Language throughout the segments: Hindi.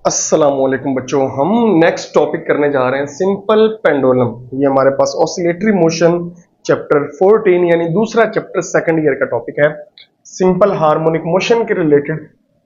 अस्सलामुअलैकुम बच्चों, हम नेक्स्ट टॉपिक करने जा रहे हैं सिंपल पेंडुलम। ये हमारे पास ऑसिलेटरी मोशन चैप्टर 14 यानी दूसरा चैप्टर सेकंड ईयर का टॉपिक है। सिंपल हार्मोनिक मोशन के रिलेटेड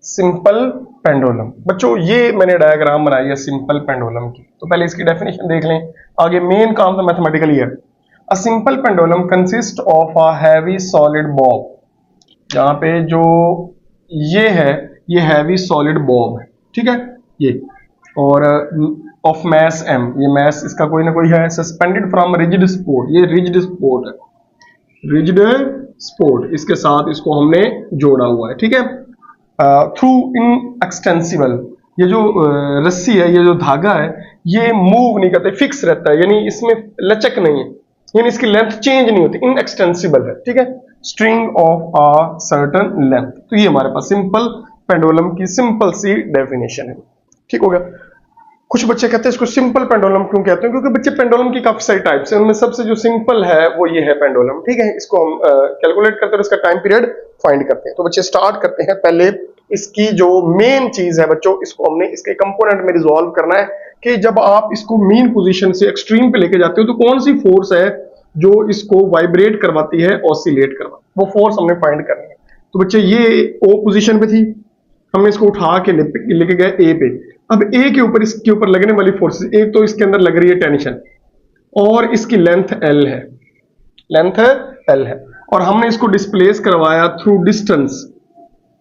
सिंपल पेंडुलम। बच्चों ये मैंने डायग्राम बनाई है सिंपल पेंडुलम की, तो पहले इसकी डेफिनेशन देख लें, आगे मेन काम तो मैथमेटिकली है। A simple pendulum consist of a heavy solid Bob. यहाँ पे जो ये है ये हैवी सॉलिड बॉब है, ठीक है ये, और ऑफ मैस m, ये मैस इसका कोई ना कोई है, सस्पेंडेड फ्रॉम रिजिड स्पोर्ट, ये रिजिड स्पोर्ट है, रिजिड स्पोर्ट, इसके साथ इसको हमने जोड़ा हुआ है, ठीक है। थ्रू इन एक्सटेंसिबल, ये जो रस्सी है, ये जो धागा है, ये मूव नहीं करते, फिक्स रहता है, यानी इसमें लचक नहीं है, यानी इसकी लेंथ चेंज नहीं होती, इन एक्सटेंसिबल है, ठीक है। String of a certain length, तो ये हमारे पास सिंपल पेंडुलम की सिंपल सी डेफिनेशन है, ठीक हो गया। कुछ बच्चे कहते हैं इसको सिंपल पेंडुलम क्यों कहते हैं, क्योंकि बच्चे पेंडुलम की काफी सारी टाइप्स हैं, उनमें सबसे जो सिंपल है वो ये है पेंडुलम, ठीक है। इसको हम कैलकुलेट करते हैं, इसका टाइम पीरियड फाइंड करते हैं। तो बच्चे स्टार्ट करते हैं, पहले इसकी जो मेन चीज है बच्चों, इसको हमने इसके कंपोनेंट में रिजॉल्व करना है कि जब आप इसको मीन पोजीशन से एक्सट्रीम पे लेके जाते हो तो कौन सी फोर्स है जो इसको वाइब्रेट करवाती है, ऑसिलेट करवाती है, वो फोर्स हमने फाइंड करनी है। तो बच्चे ये ओ पोजीशन पे थी, हमने इसको उठा के लेके गए ए पे। अब ए के ऊपर, इसके ऊपर लगने वाली फोर्सेस, एक तो इसके अंदर लग रही है टेंशन, और इसकी लेंथ एल है, लेंथ एल है, और हमने इसको डिस्प्लेस करवाया थ्रू डिस्टेंस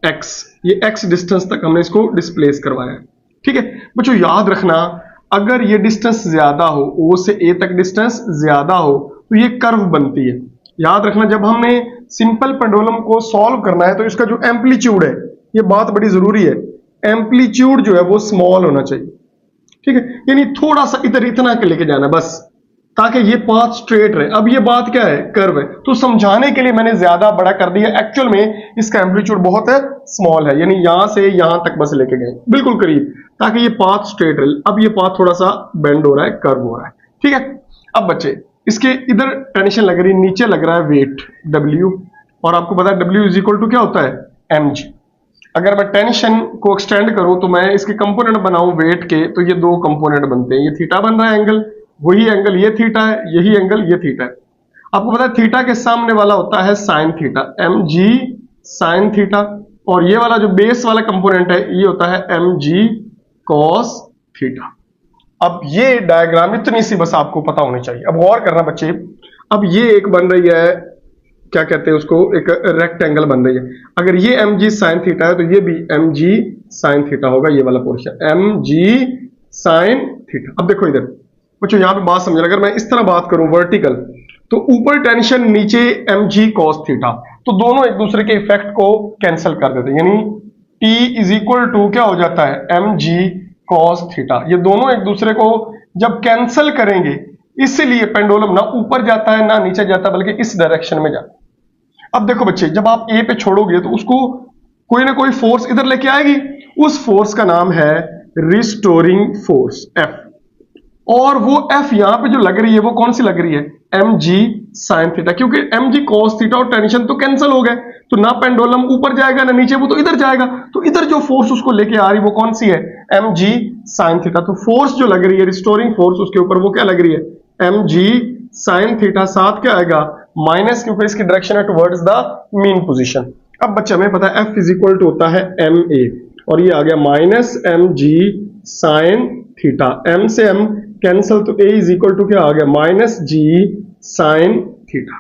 एक्स, ये एक्स डिस्टेंस तक हमने इसको डिस्प्लेस करवाया, ठीक है। बच्चों याद रखना, अगर ये डिस्टेंस ज्यादा हो, ओ से ए तक डिस्टेंस ज्यादा हो, तो ये कर्व बनती है। याद रखना, जब हमने सिंपल पेंडुलम को सॉल्व करना है तो इसका जो एम्पलीट्यूड है, ये बात बड़ी जरूरी है, एम्पलीट्यूड जो है वो स्मॉल होना चाहिए, ठीक है, यानी थोड़ा सा इधर इतना के लेके जाना बस, ताकि ये पाथ स्ट्रेट रहे। अब ये बात क्या है, कर्व है, तो समझाने के लिए मैंने ज्यादा बड़ा कर दिया, एक्चुअल में इसका एम्पलीट्यूड बहुत है स्मॉल है, यानी यहां से यहां तक बस लेके गए बिल्कुल करीब, ताकि ये पाथ स्ट्रेट रहे। अब ये पाथ थोड़ा सा बेंड हो रहा है, कर्व हो रहा है, ठीक है। अब बच्चे इसके इधर टेंशन लग रही है, नीचे लग रहा है वेट W, और आपको पता है W इज इक्वल टू क्या होता है, mg। अगर मैं टेंशन को एक्सटेंड करूं तो मैं इसके कंपोनेंट बनाऊं वेट के, तो ये दो कंपोनेंट बनते हैं, ये थीटा बन रहा है एंगल, वही एंगल ये थीटा है, यही एंगल ये थीटा है। आपको पता है थीटा के सामने वाला होता है sine theta, mg sine theta, और ये वाला जो बेस वाला कंपोनेंट है ये होता है mg cos थीटा। अब ये डायग्राम इतनी सी बस आपको पता होनी चाहिए। अब गौर करना बच्चे, अब ये एक बन रही है, क्या कहते हैं उसको, एक रेक्टेंगल बन रही है। अगर ये mg साइन थीटा है तो ये भी mg साइन थीटा होगा, ये वाला पोर्शन mg साइन थीटा। अब देखो इधर बच्चों, यहां पे बात समझना, अगर मैं इस तरह बात करूं वर्टिकल, तो ऊपर टेंशन, नीचे mg cos थीटा, तो दोनों एक दूसरे के इफेक्ट को कैंसिल कर देते हैं, यानी t इज इक्वल टू क्या हो जाता है, mg cos थीटा। ये दोनों एक दूसरे को जब कैंसिल करेंगे, इसलिए पेंडुलम ना ऊपर जाता है ना नीचे जाता, बल्कि इस डायरेक्शन में जाता है। अब देखो बच्चे, जब आप ए पे छोड़ोगे तो उसको कोई ना कोई फोर्स इधर लेके आएगी, उस फोर्स का नाम है रिस्टोरिंग फोर्स F, और वो F यहां पे जो लग रही है वो कौन सी लग रही है, mg sin थीटा, क्योंकि mg cos थीटा और टेंशन तो कैंसिल हो गए, तो ना पेंडुलम ऊपर जाएगा ना नीचे, वो तो इधर जाएगा, तो इधर जो फोर्स उसको लेके आ रही वो कौन सी है, mg sin थीटा। तो फोर्स जो लग रही है रिस्टोरिंग फोर्स, उसके ऊपर वो क्या लग रही है, mg sin थीटा, साथ क्या आएगा माइनस, क्योंकि इसकी डायरेक्शन है टुवर्ड्स द मीन पोजीशन। अब बच्चे हमें पता है F इज इक्वल टू होता है ma, और ये आ गया minus mg sin theta, m से m कैंसिल, तो a इज इक्वल टू क्या आ गया, माइनस g sin थीटा।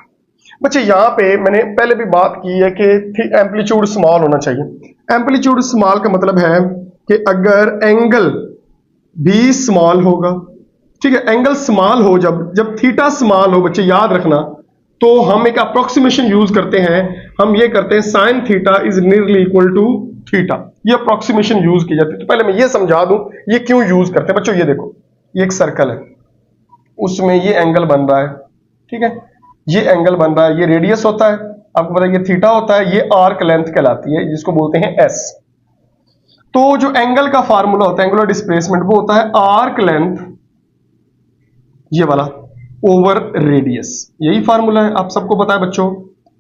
बच्चे यहाँ पे मैंने पहले भी बात की है कि एम्पलीट्यूड स्मॉल होना चाहिए। एम्पलीट्यूड स्मॉल का मतलब है कि अगर एंगल भी स्मॉल होगा, ठीक है, एंगल स्मॉल हो, जब थीटा स्मॉल हो बच्चे याद रखना, तो हम एक अप्रोक्सीमेशन यूज करते हैं, हम ये करते हैं sine theta is nearly equal to theta, ये अप्रोक्सीमेशन यूज की जाती है। तो पहले मैं ये समझा दूं ये क्यों यूज करते हैं। बच्चों ये देखो, ये एक सर्कल है, उसमें ये एंगल बन रहा है, ठीक है, ये एंगल बन रहा है, ये रेडियस होता है, आपको पता है ये थीटा होता है, ये आर्क लेंथ कहलाती है, जिसको बोलते हैं s। तो जो एंगल का फार्मूला होता है, एंगुलर डिस्प्लेसमेंट, वो होता है आर्क लेंथ, ये वाला, ओवर रेडियस, यही फार्मूला है, आप सबको पता है बच्चों।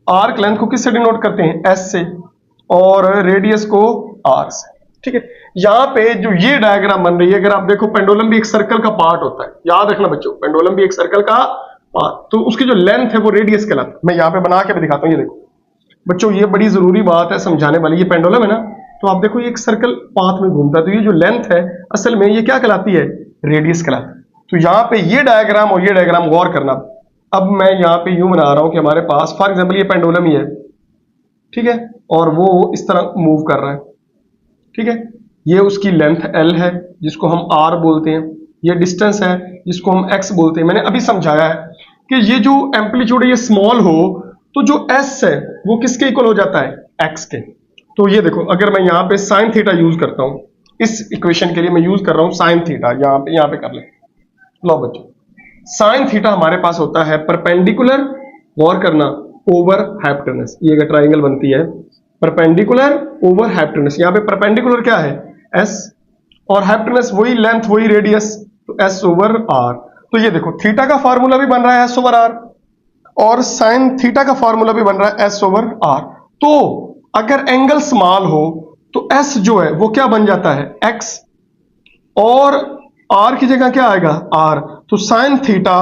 आर्क लेंथ को किससे डिनोट करते हैं, s से, और रेडियस को r से। ठीक है। यहाँ पे जो ये डायग्राम बन रही है, अगर आप देखो पेंडुलम भी एक सर्कल का पार्ट होता है, याद रखना बच्चों, पेंडुलम भी एक सर्कल का पार्ट, तो उसकी जो लेंथ है वो रेडियस कहलाता है। मैं यहाँ पे बना के भी दिखाता हूँ, ये देखो बच्चों, ये बड़ी जरूरी बात है समझाने वाली। ये पेंडुलम है ना, तो आप देखो ये एक सर्कल पाथ में घूमता है, तो ये जो लेंथ है असल में ये क्या कहलाती है, रेडियस कहलाती है। तो यहाँ पे ये डायग्राम और ये डायग्राम गौर करना। अब मैं यहाँ पे यूं बना रहा हूं कि हमारे पास फॉर एग्जाम्पल ये पेंडुलम ही है, ठीक है, और वो इस तरह मूव कर रहा है, ठीक है। ये उसकी लेंथ L है जिसको हम R बोलते हैं, ये डिस्टेंस है जिसको हम X बोलते हैं। मैंने अभी समझाया है कि ये जो एम्पलीट्यूड है ये स्मॉल हो तो जो S है वो किसके इक्वल हो जाता है, X के। तो ये देखो, अगर मैं यहाँ पे साइन थीटा यूज करता हूं, इस इक्वेशन के लिए मैं यूज कर रहा हूं साइन थीटा, यहाँ पे कर ले। लो बच्चों, साइन थीटा हमारे पास होता है परपेंडिकुलर, गौर करना, ओवर हाइपोटेनस। ये अगर ट्राइंगल बनती है परपेंडिकुलर ओवर हाइपोटेनस, यहाँ पे परपेंडिकुलर क्या है, S, और हाइपोटेनस वही लेंथ वही रेडियस, तो S ओवर R। तो ये देखो थीटा का फार्मूला भी बन रहा है S ओवर R, और साइन थीटा का फार्मूला भी बन रहा है S ओवर R। तो अगर एंगल स्मॉल हो तो S जो है वो क्या बन जाता है, X, और R की जगह क्या आएगा, R। तो साइन थीटा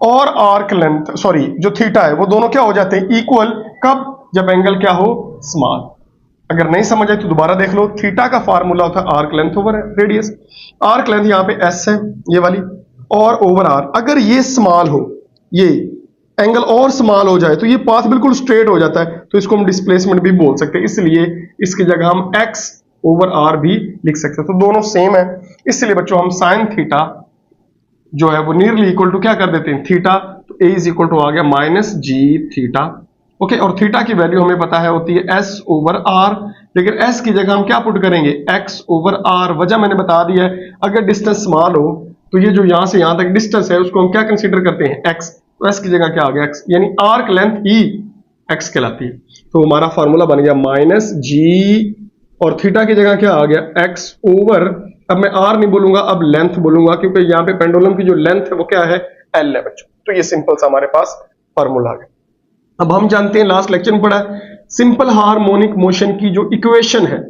और आर्क लेंथ, सॉरी जो थीटा है वो दोनों क्या हो जाते हैं, इक्वल। कब, जब एंगल क्या हो, स्मॉल। अगर नहीं समझ आए तो दोबारा देख लो, थीटा का फार्मूला होता है arc length over radius. Arc length यहाँ पे S है ये वाली, और ओवर R। अगर ये स्मॉल हो, ये एंगल और स्मॉल हो जाए तो ये पाथ बिल्कुल स्ट्रेट हो जाता है, तो इसको हम डिस्प्लेसमेंट भी बोल सकते हैं, इसलिए इसकी जगह हम X ओवर R भी लिख सकते हैं। तो दोनों सेम है, इसलिए बच्चों हम साइन थीटा जो है वो नियरली इक्वल टू क्या कर देते हैं, थीटा। तो A इज इक्वल टू आ गया माइनस जी थीटा, ओके। और थीटा की वैल्यू हमें पता है होती है S ओवर R, लेकिन S की जगह हम क्या पुट करेंगे, X ओवर R। वजह मैंने बता दी है, अगर डिस्टेंस स्मॉल हो तो ये जो यहां से यहां तक डिस्टेंस है उसको हम क्या कंसीडर करते हैं, X। तो S की जगह क्या आ गया, X, यानी आर्क लेंथ ही X कहलाती है। तो हमारा फॉर्मूला बन गया माइनस जी, और थीटा की जगह क्या आ गया, X ओवर, अब मैं R नहीं बोलूंगा, अब लेंथ बोलूंगा, क्योंकि यहाँ पे पेंडुलम की जो लेंथ है वो क्या है, L है बच्चों। तो ये सिंपल सा हमारे पास फॉर्मूला आ गया। अब हम जानते हैं, लास्ट लेक्चर में पढ़ा है, सिंपल हार्मोनिक मोशन की जो इक्वेशन है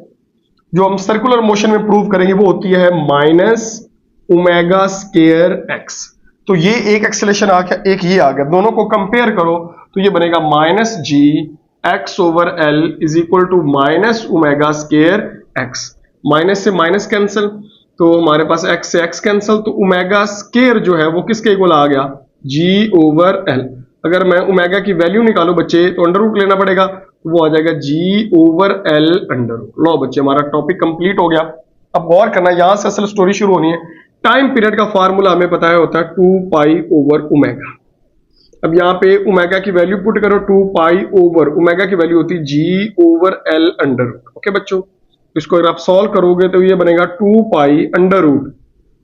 जो हम सर्कुलर मोशन में प्रूव करेंगे वो होती है माइनस ओमेगा स्क्वायर एक्स। तो ये एक एक्सेलेरेशन आ गया, एक ये आ गया, दोनों को कंपेयर करो तो ये बनेगा minus g x over l is equal to minus omega square x. Minus से माइनस कैंसिल, तो हमारे पास एक्स से एक्स कैंसिल, तो ओमेगा स्क्वायर जो है वो किसके इक्वल आ गया, जी ओवर एल। अगर मैं ओमेगा की वैल्यू निकालू बच्चे तो अंडर रूट लेना पड़ेगा, वो आ जाएगा जी ओवर एल अंडर रूट। लो बच्चे, हमारा टॉपिक कंप्लीट हो गया। अब गौर करना, यहां से असल स्टोरी शुरू होनी है। टाइम पीरियड का फार्मूला हमें पता है होता है 2 पाई ओवर ओमेगा। अब यहाँ पे ओमेगा की वैल्यू पुट करो, 2 पाई ओवर ओमेगा की वैल्यू होती है g over l under root. Okay बच्चों, इसको अगर आप सॉल्व करोगे तो ये बनेगा 2 पाई अंडर रूट,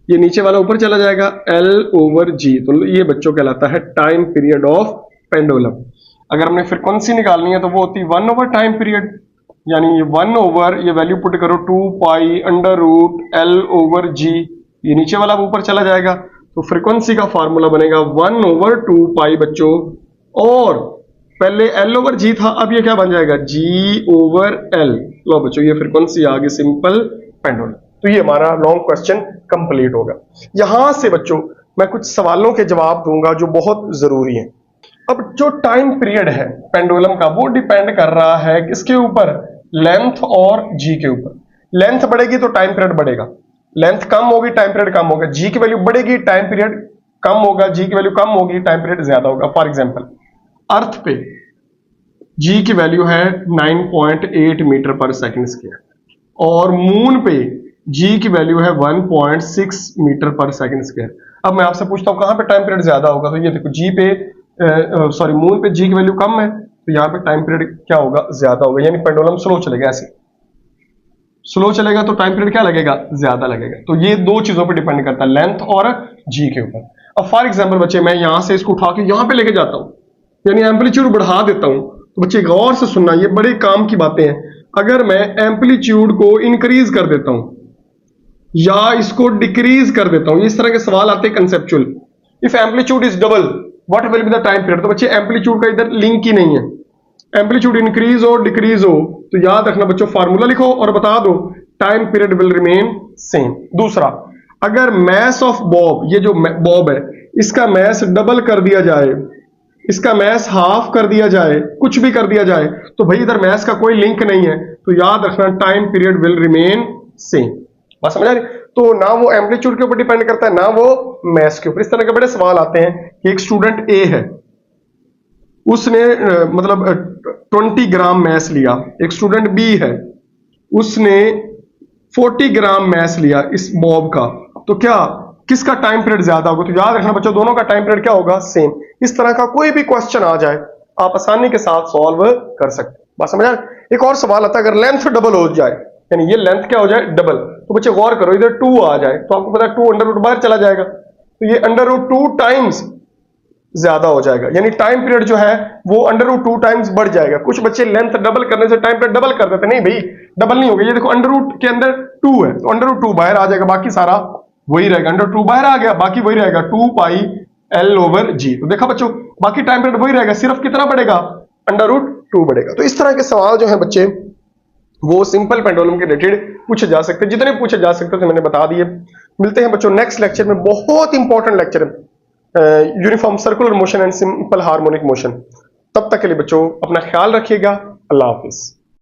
ये नीचे वाला ऊपर चला जाएगा, L ओवर जी। तो ये बच्चों कहलाता है टाइम पीरियड ऑफ पेंडुलम। अगर हमने फ्रीक्वेंसी निकालनी है तो वो होती है 1 ओवर टाइम पीरियड, यानी ये 1 ओवर, ये वैल्यू पुट करो 2 pi under root L over g, ये नीचे वाला ऊपर चला जाएगा। तो फ्रीक्वेंसी का फार्मूला बनेगा 1 ओवर 2 पाई बच्चों, और पहले L ओवर जी था, अब ये क्या बन जाएगा, G ओवर L। लो बच्चों, ये फ्रीक्वेंसी आ गई सिंपल पेंडुलम। तो ये हमारा लॉन्ग क्वेश्चन कंप्लीट होगा। यहां से बच्चों मैं कुछ सवालों के जवाब दूंगा जो बहुत जरूरी हैं। अब जो टाइम पीरियड है पेंडुलम का वो डिपेंड कर रहा है किसके ऊपर, लेंथ और जी के ऊपर। लेंथ बढ़ेगी तो टाइम पीरियड बढ़ेगा, लेंथ कम होगी टाइम पीरियड कम होगा, जी की वैल्यू बढ़ेगी टाइम पीरियड कम होगा, जी की वैल्यू कम होगी टाइम पीरियड ज्यादा होगा। फॉर एग्जाम्पल, अर्थ पे जी की वैल्यू है 9.8 मीटर पर सेकेंड स्क्वायर, और मून पे जी की वैल्यू है 1.6 मीटर पर सेकंड स्क्वायर। अब मैं आपसे पूछता हूं कहां पे टाइम पीरियड ज्यादा होगा, तो ये देखो जी पे सॉरी मून पे जी की वैल्यू कम है, तो यहाँ पे टाइम पीरियड क्या होगा, ज्यादा होगा, यानी पेंडुलम स्लो चलेगा। ऐसे स्लो चलेगा तो टाइम पीरियड क्या लगेगा, ज्यादा लगेगा। तो ये दो चीजों पर डिपेंड करता है, लेंथ और जी के ऊपर। अब फॉर एग्जाम्पल बच्चे, मैं यहां से इसको उठा के यहां पे लेके जाता हूं, यानी एम्पलीट्यूड बढ़ा देता हूं, तो बच्चे गौर से सुनना, ये बड़े काम की बातें हैं। अगर मैं एम्पलीट्यूड को इंक्रीज कर देता हूं या इसको डिक्रीज कर देता हूं, इस तरह के सवाल आते हैं conceptual. If amplitude is double what will be the time period, तो बच्चे एम्पलीट्यूड का इधर लिंक ही नहीं है। एम्पलीट्यूड इंक्रीज हो डिक्रीज हो तो याद रखना बच्चों, फार्मूला लिखो और बता दो time period will remain same. दूसरा, अगर मैस ऑफ बॉब, ये जो बॉब है इसका मैस डबल कर दिया जाए, इसका मैस हाफ कर दिया जाए, कुछ भी कर दिया जाए, तो भाई इधर मैस का कोई लिंक नहीं है, तो याद रखना time period will remain same. बात समझ आ रही? तो ना वो एम्पलीट्यूड के ऊपर डिपेंड करता है ना वो मैस के ऊपर। इस तरह के बड़े सवाल आते हैं कि एक स्टूडेंट ए है, उसने मतलब 20 ग्राम मैस लिया। एक स्टूडेंट बी है, उसने 40 ग्राम मैस लिया इस बॉब का, तो क्या किसका टाइम पीरियड ज्यादा होगा? तो याद रखना बच्चों, दोनों का टाइम पीरियड क्या होगा? सेम। इस तरह का कोई भी क्वेश्चन आ जाए आप आसानी के साथ सॉल्व कर सकते हैं। बात समझ आ रही? एक और सवाल आता है, अगर लेंथ डबल हो जाए, यानी ये लेंथ क्या हो जाए? डबल, तो बच्चे गौर करो, इधर 2 आ जाए तो आपको पता है 2 अंडर रूट बाहर चला जाएगा, तो ये अंडर रूट 2 टाइम्स ज्यादा हो जाएगा, यानी टाइम पीरियड जो है वो अंडर रूट 2 टाइम्स बढ़ जाएगा। कुछ बच्चे लेंथ डबल करने से टाइम पीरियड डबल कर देते, नहीं भाई डबल नहीं होगा। ये देखो अंडर रूट के अंदर 2 है, तो अंडर रूट 2 बाहर आ जाएगा, बाकी सारा वही रहेगा। अंडर 2 बाहर आ गया, बाकी वही रहेगा 2 पाई एल ओवर जी। तो देखा बच्चों, बाकी टाइम पीरियड वही रहेगा, सिर्फ कितना बढ़ेगा? अंडर रूट 2 बढ़ेगा। तो इस तरह के सवाल जो है बच्चे वो सिंपल पेंडुलम के रिलेटेड पूछे जा सकते हैं, जितने पूछे जा सकते थे मैंने बता दिए। मिलते हैं बच्चों नेक्स्ट लेक्चर में, बहुत इंपॉर्टेंट लेक्चर है, uniform circular motion and simple harmonic motion. तब तक के लिए बच्चों अपना ख्याल रखिएगा। अल्लाह हाफिज।